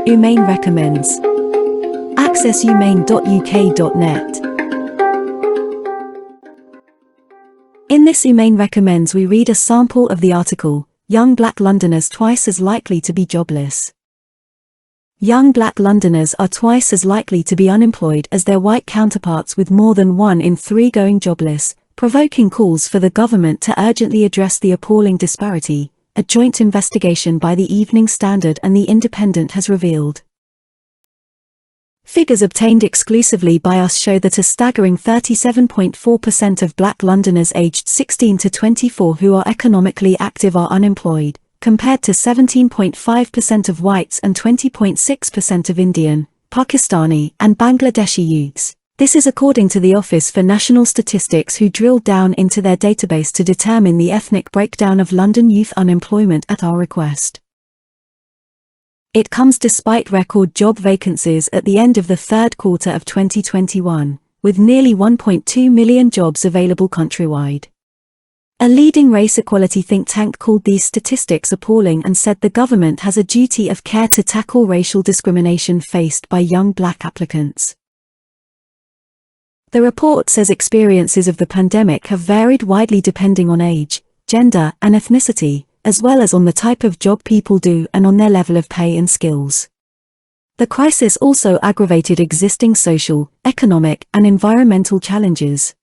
Umain recommends. Access umain.uk.net. In this Umain recommends we read a sample of the article, Young Black Londoners Twice as Likely to be Jobless. Young black Londoners are twice as likely to be unemployed as their white counterparts, with more than 1 in 3 going jobless, provoking calls for the government to urgently address the appalling disparity, a joint investigation by the Evening Standard and The Independent has revealed. Figures obtained exclusively by us show that a staggering 37.4% of black Londoners aged 16 to 24 who are economically active are unemployed, compared to 17.5% of whites and 20.6% of Indian, Pakistani, and Bangladeshi youths. This is according to the Office for National Statistics, who drilled down into their database to determine the ethnic breakdown of London youth unemployment at our request. It comes despite record job vacancies at the end of the third quarter of 2021, with nearly 1.2 million jobs available countrywide. A leading race equality think tank called these statistics appalling and said the government has a duty of care to tackle racial discrimination faced by young black applicants. The report says experiences of the pandemic have varied widely depending on age, gender, and ethnicity, as well as on the type of job people do and on their level of pay and skills. The crisis also aggravated existing social, economic, and environmental challenges.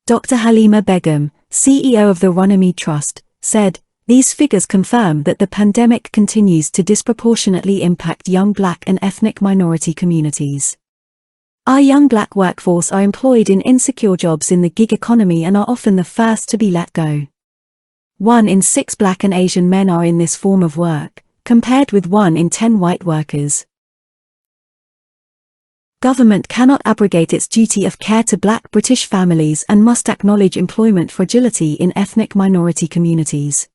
Dr. Halima Begum, CEO of the Runnymede Trust, said, "These figures confirm that the pandemic continues to disproportionately impact young black and ethnic minority communities. Our young black workforce are employed in insecure jobs in the gig economy and are often the first to be let go. 1 in 6 black and Asian men are in this form of work, compared with 1 in 10 white workers. Government cannot abrogate its duty of care to black British families and must acknowledge employment fragility in ethnic minority communities."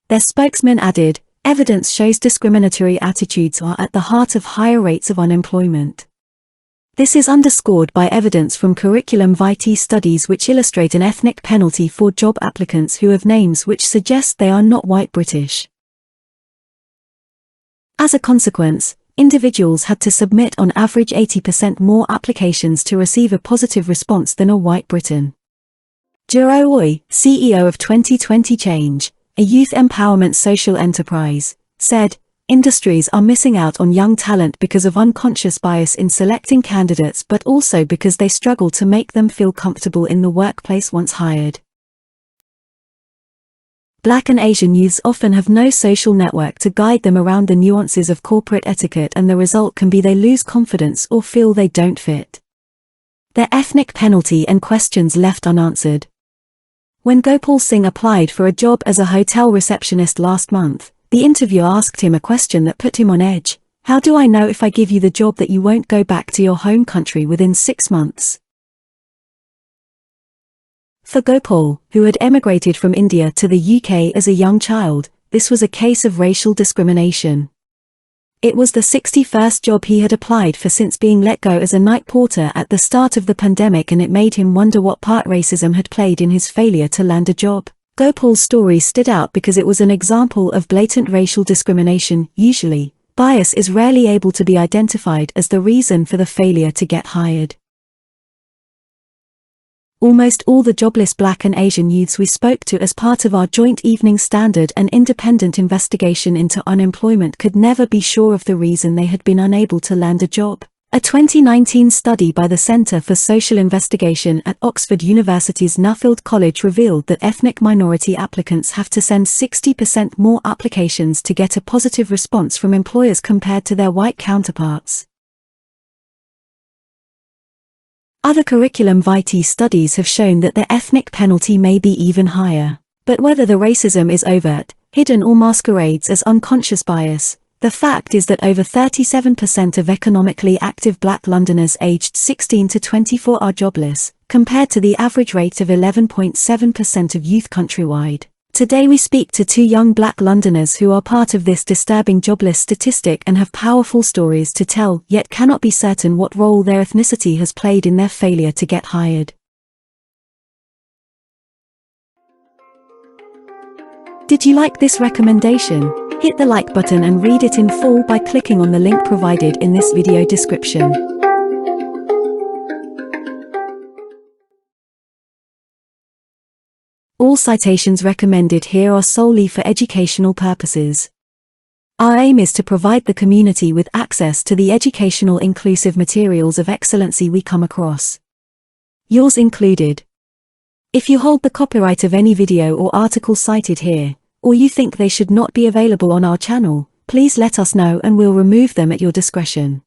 Their spokesman added, "Evidence shows discriminatory attitudes are at the heart of higher rates of unemployment. This is underscored by evidence from curriculum vitae studies which illustrate an ethnic penalty for job applicants who have names which suggest they are not white British. As a consequence, individuals had to submit on average 80% more applications to receive a positive response than a white Briton." Juro Oy, CEO of 2020 Change, a youth empowerment social enterprise, said, "Industries are missing out on young talent because of unconscious bias in selecting candidates, but also because they struggle to make them feel comfortable in the workplace once hired." Black and Asian youths often have no social network to guide them around the nuances of corporate etiquette, and the result can be they lose confidence or feel they don't fit. Their ethnic penalty and questions left unanswered. When Gopal Singh applied for a job as a hotel receptionist last month, the interviewer asked him a question that put him on edge. "How do I know if I give you the job that you won't go back to your home country within 6 months?" For Gopal, who had emigrated from India to the UK as a young child, this was a case of racial discrimination. It was the 61st job he had applied for since being let go as a night porter at the start of the pandemic, and it made him wonder what part racism had played in his failure to land a job. Gopal's story stood out because it was an example of blatant racial discrimination. Usually, bias is rarely able to be identified as the reason for the failure to get hired. Almost all the jobless black and Asian youths we spoke to as part of our joint Evening Standard and Independent investigation into unemployment could never be sure of the reason they had been unable to land a job. A 2019 study by the Centre for Social Investigation at Oxford University's Nuffield College revealed that ethnic minority applicants have to send 60% more applications to get a positive response from employers compared to their white counterparts. Other curriculum vitae studies have shown that the ethnic penalty may be even higher. But whether the racism is overt, hidden, or masquerades as unconscious bias, the fact is that over 37% of economically active black Londoners aged 16 to 24 are jobless, compared to the average rate of 11.7% of youth countrywide. Today we speak to 2 young black Londoners who are part of this disturbing jobless statistic and have powerful stories to tell, yet cannot be certain what role their ethnicity has played in their failure to get hired. Did you like this recommendation? Hit the like button and read it in full by clicking on the link provided in this video description. All citations recommended here are solely for educational purposes. Our aim is to provide the community with access to the educational inclusive materials of excellency we come across. Yours included. If you hold the copyright of any video or article cited here, or you think they should not be available on our channel, please let us know and we'll remove them at your discretion.